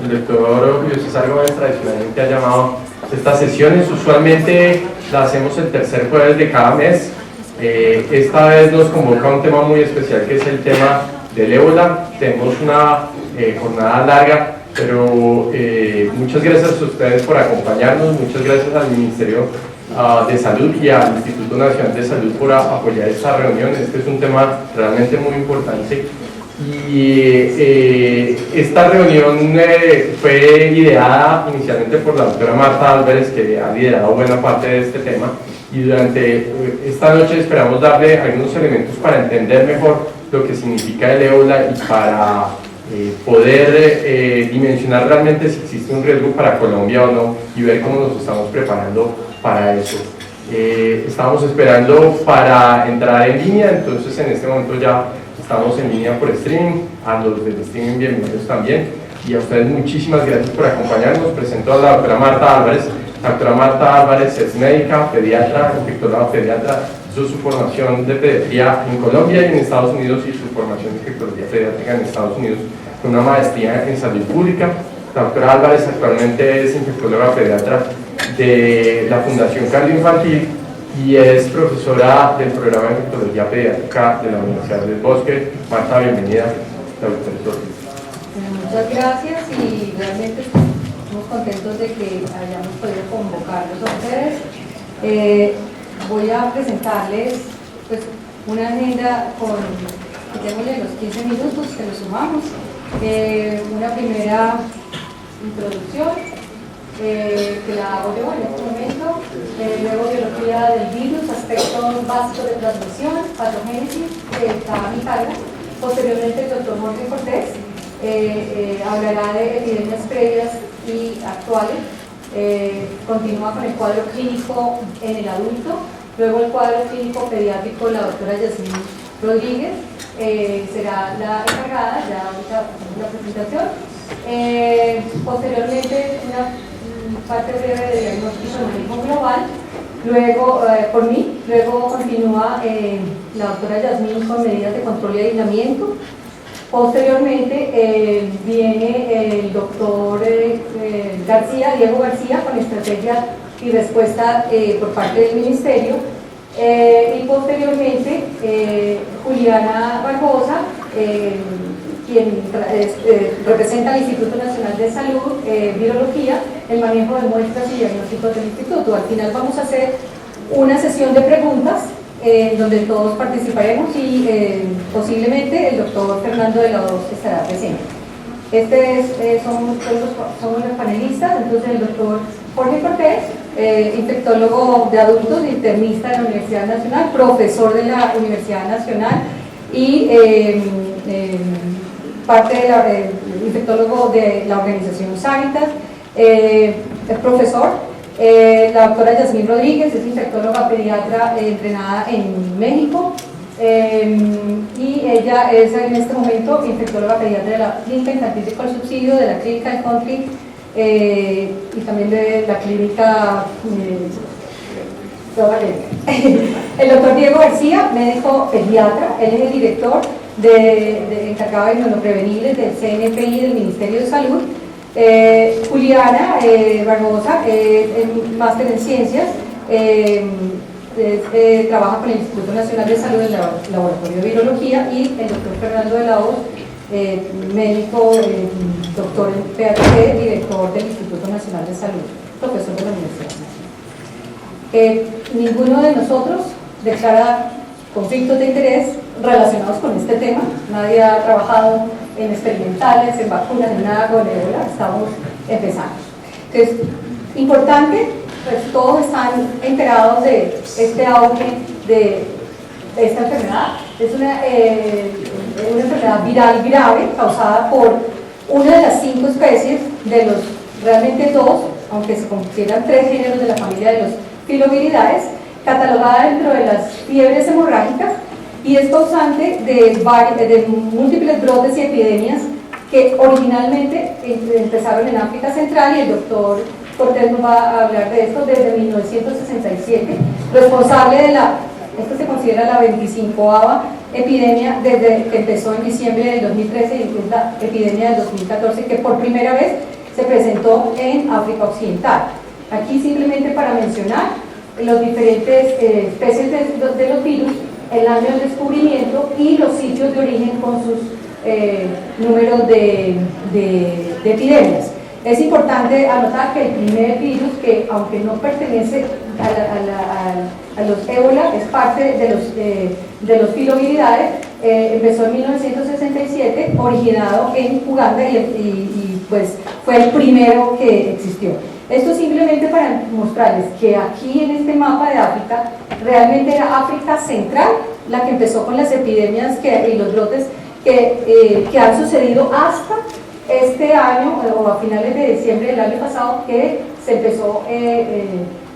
el doctor Julio César Gómez tradicionalmente ha llamado estas sesiones. Usualmente las hacemos el tercer jueves de cada mes. Esta vez nos convoca un tema muy especial, que es el tema del ébola. Tenemos una jornada larga, pero muchas gracias a ustedes por acompañarnos, muchas gracias al Ministerio de Salud y al Instituto Nacional de Salud por apoyar esta reunión. Este es un tema realmente muy importante y esta reunión fue ideada inicialmente por la doctora Marta Álvarez, que ha liderado buena parte de este tema, y durante esta noche esperamos darle algunos elementos para entender mejor lo que significa el ébola y para poder dimensionar realmente si existe un riesgo para Colombia o no, y ver cómo nos estamos preparando para eso. Estamos esperando para entrar en línea, entonces en este momento ya estamos en línea por streaming. A los del streaming bienvenidos también, y a ustedes muchísimas gracias por acompañarnos. Presento a la doctora Marta Álvarez. La doctora Marta Álvarez es médica, pediatra, infectóloga pediatra. Hizo su formación de pediatría en Colombia y en Estados Unidos, y su formación de infectología pediátrica en Estados Unidos, con una maestría en salud pública. La doctora Álvarez actualmente es infectóloga pediatra de la Fundación Cardioinfantil y es profesora del programa de infectología pediátrica de la Universidad del Bosque. Marta, bienvenida. Muchas gracias, y realmente estamos contentos de que hayamos podido convocarlos a ustedes. Voy a presentarles pues una agenda con, quitémosle los 15 minutos que lo sumamos, una primera introducción que la hago yo en este momento, luego biología del virus, aspectos básicos de transmisión, patogénesis, que está a mi cargo. Posteriormente el doctor Jorge Cortés hablará de epidemias previas y actuales. Continúa con el cuadro clínico en el adulto, luego el cuadro clínico pediátrico, la doctora Yasmín Rodríguez será la encargada, ya ahorita la presentación. Posteriormente una parte breve de diagnóstico de manejo global, luego por mí, luego continúa la doctora Yasmín con medidas de control y aislamiento. Posteriormente viene el doctor García, Diego García, con estrategia y respuesta por parte del Ministerio, y posteriormente Juliana Barbosa, quien representa al Instituto Nacional de Salud, Virología, el manejo de muestras y diagnósticos del Instituto. Al final vamos a hacer una sesión de preguntas donde todos participaremos, y posiblemente el doctor Fernando de la Hoz estará presente. Somos los panelistas. Entonces el doctor Jorge Cortés, infectólogo de adultos, internista de la Universidad Nacional, profesor de la Universidad Nacional y infectólogo de la organización Sanitas, es profesor. La doctora Yasmín Rodríguez es infectóloga pediatra entrenada en México, y ella es en este momento infectóloga pediatra de la Clínica Infantil de Colsubsidio, de la Clínica del Country, y también de la Clínica el doctor Diego García, médico pediatra. Él es el director encargado de inmunoprevenibles del CNPI del Ministerio de Salud. Juliana Barbosa, máster en ciencias, trabaja con el Instituto Nacional de Salud en el Laboratorio de Virología, y el doctor Fernando de la Hoz, médico, doctor en PhD, director del Instituto Nacional de Salud, profesor de la Universidad. Ninguno de nosotros declara conflictos de interés relacionados con este tema. Nadie ha trabajado en experimentales, en vacunas, en nada con ébola. Estamos empezando. Entonces, importante, pues todos están enterados de este auge de esta enfermedad. Es una enfermedad viral grave causada por una de las 5 especies, de los realmente 2, aunque se consideran 3 géneros de la familia de los filoviridaes, catalogada dentro de las fiebres hemorrágicas, y es causante de múltiples brotes y epidemias que originalmente empezaron en África Central, y el doctor Cortés nos va a hablar de esto desde 1967, responsable de la Esto se considera la 25ª epidemia desde que empezó en diciembre del 2013 y es la epidemia del 2014 que por primera vez se presentó en África Occidental. Aquí simplemente para mencionar los diferentes especies de los virus, el año del descubrimiento y los sitios de origen con sus números de epidemias. Es importante anotar que el primer virus, que aunque no pertenece a los ébola, es parte de los filoviridae, empezó en 1967, originado en Uganda y pues fue el primero que existió. Esto simplemente para mostrarles que aquí en este mapa de África, realmente era África Central la que empezó con las epidemias y los brotes que han sucedido hasta este año o a finales de diciembre del año pasado, que se empezó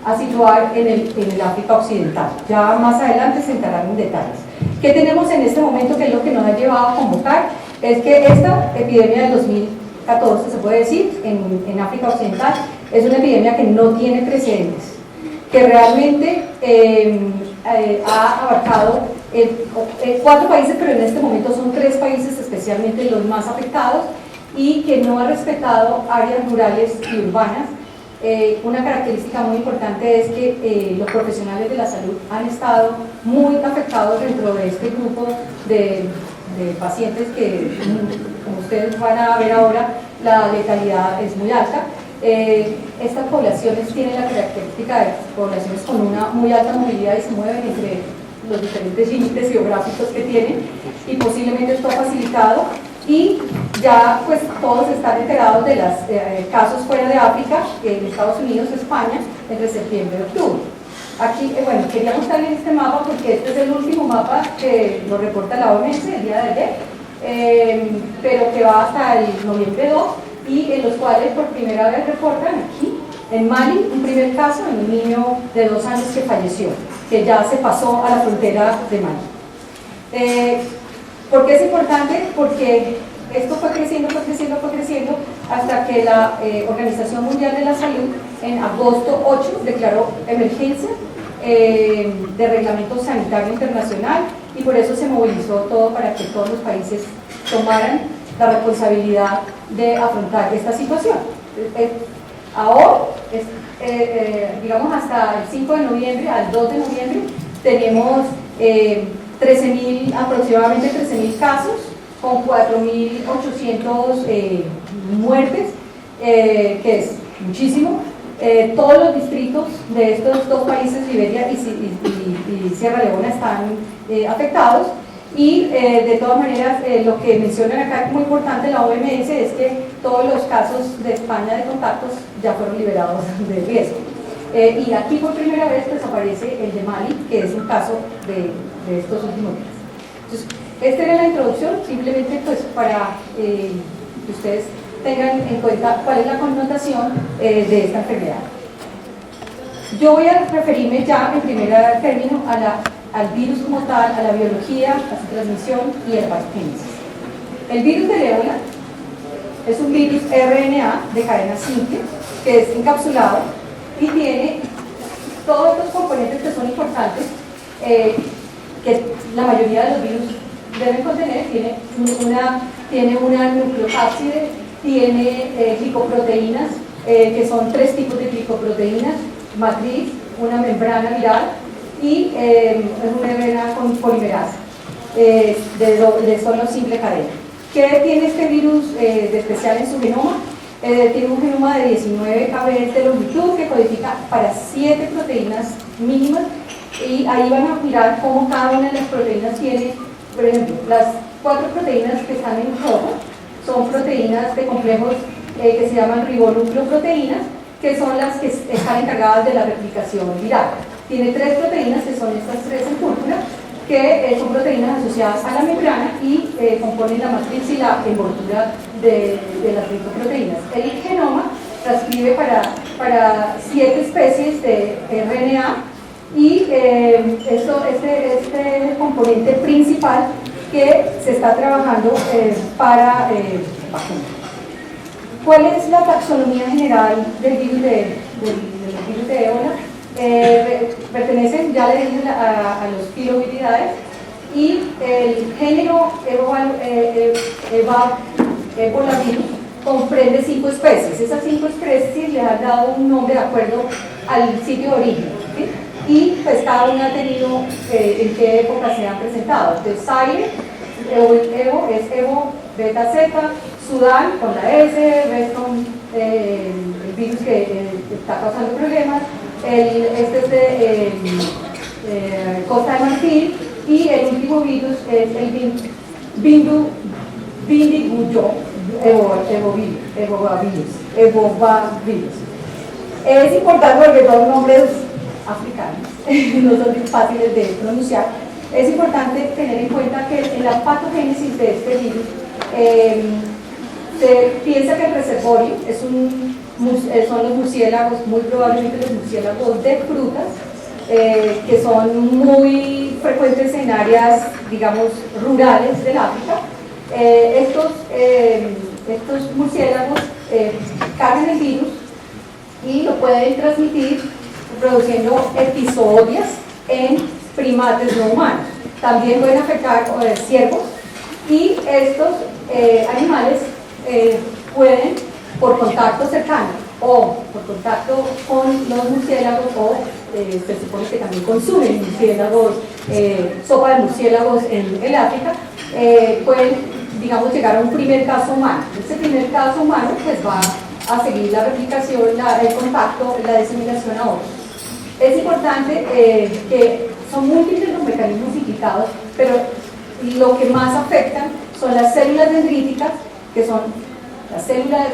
a situar en el África Occidental. Ya más adelante se entrarán en detalles. ¿Qué tenemos en este momento? Que es lo que nos ha llevado a convocar, es que esta epidemia del 2014, se puede decir, en África Occidental, es una epidemia que no tiene precedentes, que realmente ha abarcado 4 países, pero en este momento son 3 países especialmente los más afectados, y que no ha respetado áreas rurales y urbanas. Una característica muy importante es que los profesionales de la salud han estado muy afectados dentro de este grupo de pacientes que, como ustedes van a ver ahora, la letalidad es muy alta. Estas poblaciones tienen la característica de poblaciones con una muy alta movilidad y se mueven entre los diferentes límites geográficos que tienen, y posiblemente esto ha facilitado, y ya pues todos están enterados de los casos fuera de África, en Estados Unidos, España, entre septiembre y octubre. Aquí, bueno, quería mostrarles este mapa porque este es el último mapa que lo reporta la OMS el día de ayer, pero que va hasta el noviembre 2, y en los cuales por primera vez reportan aquí, en Mali, un primer caso en un niño de 2 años que falleció, que ya se pasó a la frontera de Mali. ¿Por qué es importante? Porque esto fue creciendo hasta que la Organización Mundial de la Salud en agosto 8 declaró emergencia de reglamento sanitario internacional, y por eso se movilizó todo para que todos los países tomaran la responsabilidad de afrontar esta situación. Ahora, digamos hasta el 5 de noviembre al 2 de noviembre, tenemos aproximadamente 13.000 casos, con 4.800 muertes, que es muchísimo. Todos los distritos de estos 2 países, Liberia y Sierra Leona, están afectados, y de todas maneras lo que mencionan acá, muy importante la OMS, es que todos los casos de España de contactos ya fueron liberados de riesgo. Y aquí por primera vez pues aparece el de Mali, que es un caso de estos últimos días. Entonces, esta era la introducción, simplemente pues para que ustedes tengan en cuenta cuál es la connotación de esta enfermedad. Yo voy a referirme ya en primer término al virus como tal, a la biología, a su transmisión y a la patogénesis. El virus del ébola es un virus RNA de cadena simple que es encapsulado y tiene todos los componentes que son importantes, que la mayoría de los virus deben contener. Tiene una nucleocápside, tiene glicoproteínas, que son 3 tipos de glicoproteínas: matriz, una membrana viral y una RNA con polimerasa de solo simple cadena. ¿Qué tiene este virus de especial en su genoma? Tiene un genoma de 19 kbs de longitud que codifica para 7 proteínas mínimas, y ahí van a mirar cómo cada una de las proteínas tiene, por ejemplo, las 4 proteínas que están en rojo son proteínas de complejos que se llaman ribonucleoproteínas, que son las que están encargadas de la replicación viral. Tiene 3 proteínas, que son estas 3 en púrpura, que son proteínas asociadas a la membrana y componen la matriz y la envoltura de las glicoproteínas. El genoma transcribe para 7 especies de RNA, y este es el componente principal que se está trabajando para vacunar. ¿Cuál es la taxonomía general del virus de ébola? pertenecen, ya le dije, a los filoviridae, y el género Evolavirus comprende 5 especies. Esas 5 especies le han dado un nombre de acuerdo al sitio de origen, ¿sí? Y pues cada una ha tenido en qué época se han presentado. Entonces, Zaire, Evo es Evo beta Z, Sudán con la S, ves con el virus que está causando problemas, este es de Costa de Marfil, y el último virus es el Vindiguyó, Evovavirus. Es importante porque son nombres africanos, no son fáciles de pronunciar. Es importante tener en cuenta que en la patogénesis de este virus se piensa que el reservorio son los murciélagos, muy probablemente los murciélagos de frutas, que son muy frecuentes en áreas, digamos, rurales del África. Estos murciélagos cargan el virus y lo pueden transmitir produciendo episodios en primates no humanos. También pueden afectar ciervos, y estos animales pueden, por contacto cercano o por contacto con los murciélagos, o se supone que también consumen murciélagos, sopa de murciélagos en el África, pueden, digamos, llegar a un primer caso humano. Este primer caso humano pues va a seguir la replicación, el contacto, la diseminación a otros. Es importante que son múltiples los mecanismos implicados, pero lo que más afectan son las células dendríticas, que son las células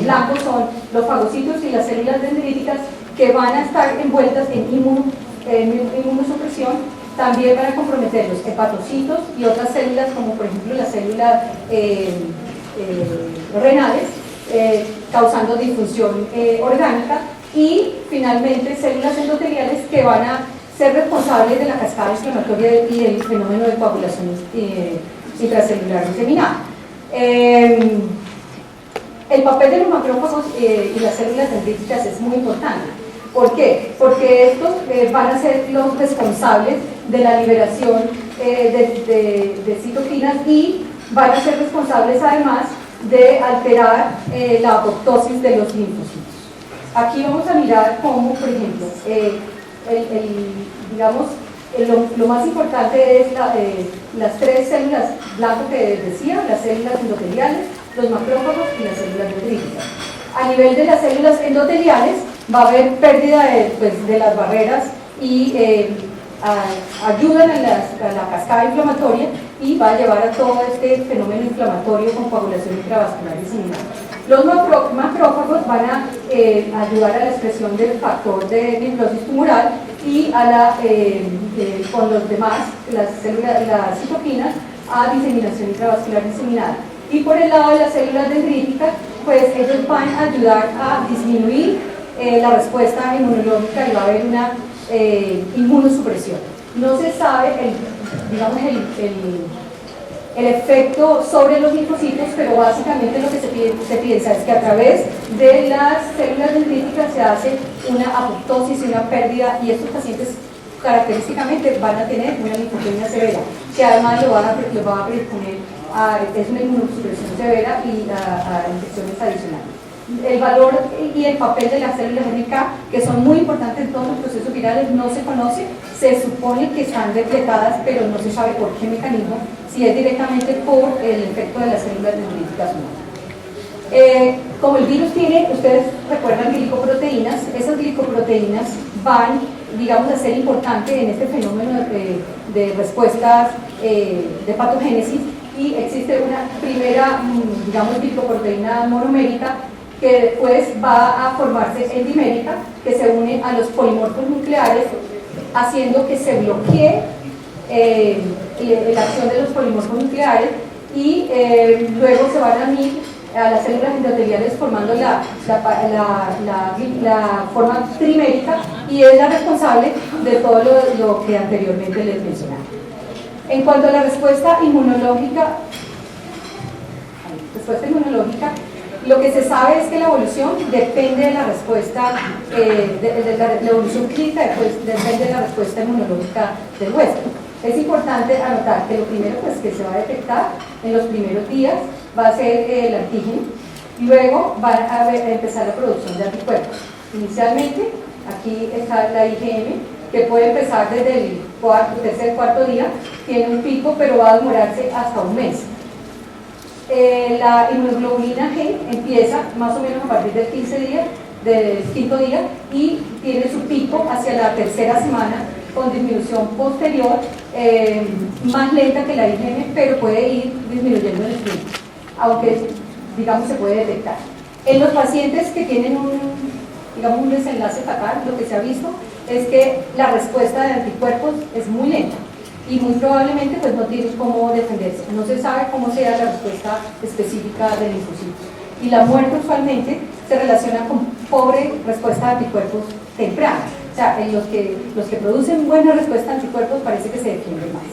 blancos, son los fagocitos, y las células dendríticas que van a estar envueltas en inmunosupresión. También van a comprometer los hepatocitos y otras células, como por ejemplo las células renales, causando disfunción orgánica, y finalmente células endoteliales que van a ser responsables de la cascada inflamatoria y del fenómeno de coagulación intracelular diseminada. El papel de los macrófagos y las células dendríticas es muy importante. ¿Por qué? Porque estos van a ser los responsables de la liberación de citoquinas, y van a ser responsables además de alterar la apoptosis de los linfocitos. Aquí vamos a mirar cómo, por ejemplo, lo más importante es las 3 células blanco que decía, las células endoteliales, los macrófagos y las células dendríticas. A nivel de las células endoteliales va a haber pérdida de las barreras, y ayudan a la cascada inflamatoria, y va a llevar a todo este fenómeno inflamatorio con coagulación intravascular diseminada. Los macrófagos van a ayudar a la expresión del factor de fibrosis tumoral, y con los demás, las citoquinas, a diseminación intravascular diseminada. Y por el lado de las células dendríticas, pues ellos van a ayudar a disminuir la respuesta inmunológica, y va a haber una inmunosupresión. No se sabe el efecto sobre los linfocitos, pero básicamente lo que se piensa es que a través de las células dendríticas se hace una apoptosis y una pérdida, y estos pacientes característicamente van a tener una linfopenia severa, que además lo va a predisponer es una inmunosupresión severa y a infecciones adicionales. El valor y el papel de las células NK, que son muy importantes en todos los procesos virales, no se conoce. Se supone que están depletadas, pero no se sabe por qué mecanismo, si es directamente por el efecto de las células dendríticas humanas. Como el virus tiene, ustedes recuerdan, glicoproteínas, esas glicoproteínas van, digamos, a ser importantes en este fenómeno de respuestas de patogénesis, y existe una primera, digamos, glicoproteína monomérica, que después va a formarse endimérica, que se une a los polimorfos nucleares, haciendo que se bloquee la acción de los polimorfos nucleares, y luego se van a unir a las células endoteliales formando la forma trimérica, y es la responsable de todo lo que anteriormente les mencionaba. En cuanto a la respuesta inmunológica, Lo que se sabe es que la evolución depende de la respuesta, la evolución clínica depende de la respuesta inmunológica del huésped. Es importante anotar que lo primero pues, que se va a detectar en los primeros días va a ser el antígeno, luego va a empezar la producción de anticuerpos. Inicialmente, aquí está la IgM, que puede empezar desde el tercer, cuarto día, tiene un pico, pero va a demorarse hasta un mes. La inmunoglobulina G empieza más o menos a partir del quinto día y tiene su pico hacia la tercera semana con disminución posterior más lenta que la IgM, pero puede ir disminuyendo en el tiempo, aunque digamos se puede detectar. En los pacientes que tienen un desenlace fatal, lo que se ha visto es que la respuesta de anticuerpos es muy lenta y muy probablemente pues no tiene cómo defenderse. No se sabe cómo sea la respuesta específica del linfocito. Y la muerte usualmente se relaciona con pobre respuesta de anticuerpos temprana. O sea, en los que producen buena respuesta de anticuerpos parece que se defienden más.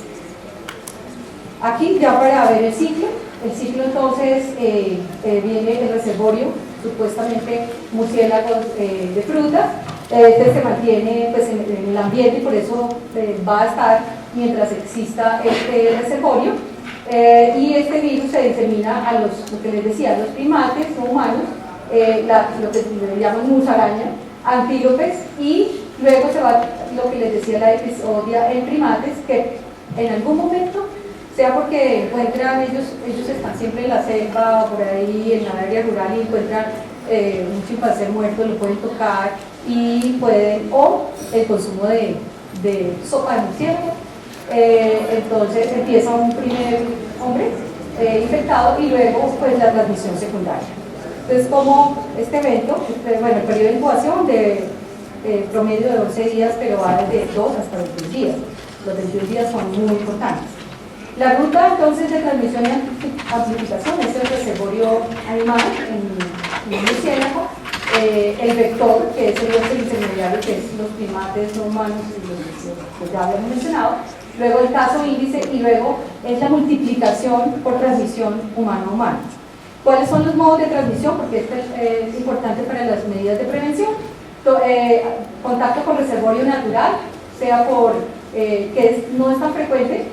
Aquí ya para ver el ciclo entonces viene el reservorio, supuestamente murciélagos de frutas. Este se mantiene pues, en el ambiente y por eso va a estar mientras exista este reservorio. Y este virus se disemina a lo que les decía, a los primates no humanos, lo que le llaman musaraña, antílopes, y luego se va lo que les decía la episodia en primates, que en algún momento, sea porque encuentran, ellos están siempre en la selva, por ahí en la área rural y encuentran un chimpancé muerto, lo pueden tocar y pueden, o el consumo de sopa de murciélago. Entonces empieza un primer hombre infectado y luego pues la transmisión secundaria. Entonces como este evento, bueno, el periodo de incubación de promedio de 11 días, pero va desde 2 hasta 21 días. Los 21 días son muy importantes. La ruta entonces de transmisión y amplificación es el reservorio animal en el murciélago, el vector, que es el intermediario, que es los primates no humanos, que ya habíamos mencionado, luego el caso índice y luego es la multiplicación por transmisión humano-humano. ¿Cuáles son los modos de transmisión? Porque esto es importante para las medidas de prevención. Contacto con reservorio natural, sea por, no es tan frecuente,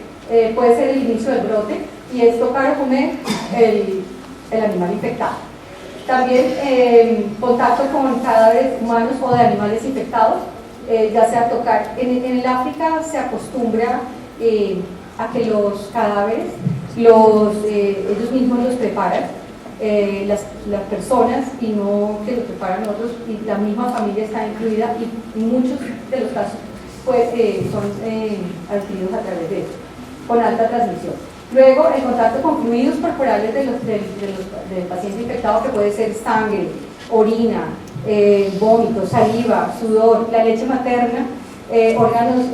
puede ser el inicio del brote y es tocar o comer el animal infectado. También contacto con cadáveres humanos o de animales infectados, ya sea tocar. En el África se acostumbra a que los cadáveres, ellos mismos los preparan, las personas, y no que los preparan otros, y la misma familia está incluida, y muchos de los casos pues, son adquiridos a través de eso, con alta transmisión. Luego, el contacto con fluidos corporales del paciente infectado, que puede ser sangre, orina, vómito, saliva, sudor, la leche materna, órganos,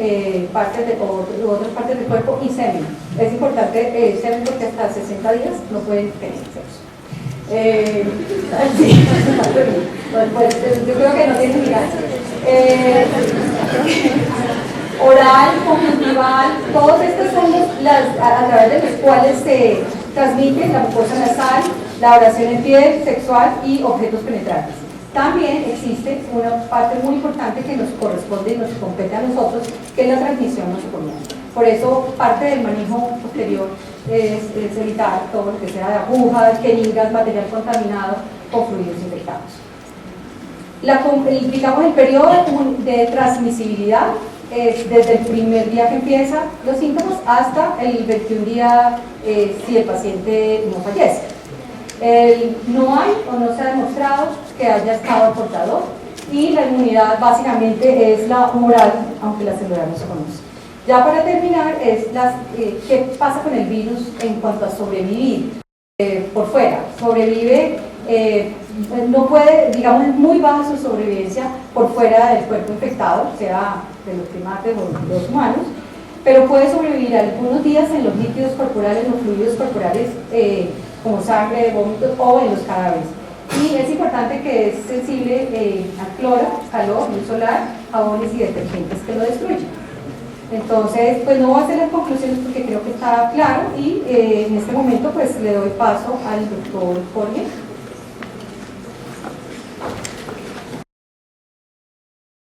otras partes del cuerpo y semen. Es importante semen porque hasta 60 días no pueden tener sexo. Sí, pues, yo creo que no tiene ni ganas. Oral, conjuntival, todos estos son a través de los cuales se transmiten la mucosa nasal, la oración en piel, sexual y objetos penetrantes. También existe una parte muy importante que nos corresponde y nos compete a nosotros, que es la transmisión nosocomial. Por eso, parte del manejo posterior es evitar todo lo que sea de agujas, jeringas, material contaminado o fluidos infectados. Digamos, el periodo de transmisibilidad es desde el primer día que empiezan los síntomas hasta el 21 día si el paciente no fallece. No hay o no se ha demostrado que haya estado portador, y la inmunidad básicamente es la humoral, aunque la celular no se conoce. Ya para terminar es qué pasa con el virus en cuanto a sobrevivir por fuera. Sobrevive, no puede, digamos, es muy baja su sobrevivencia por fuera del cuerpo infectado, sea de los primates o de los humanos, pero puede sobrevivir algunos días en los líquidos corporales, los fluidos corporales, como sangre, vómitos o en los cadáveres. Y es importante que es sensible al cloro, calor, luz solar, jabones y detergentes que lo destruyen. Entonces, pues no voy a hacer las conclusiones porque creo que está claro, y en este momento pues le doy paso al doctor Jorge.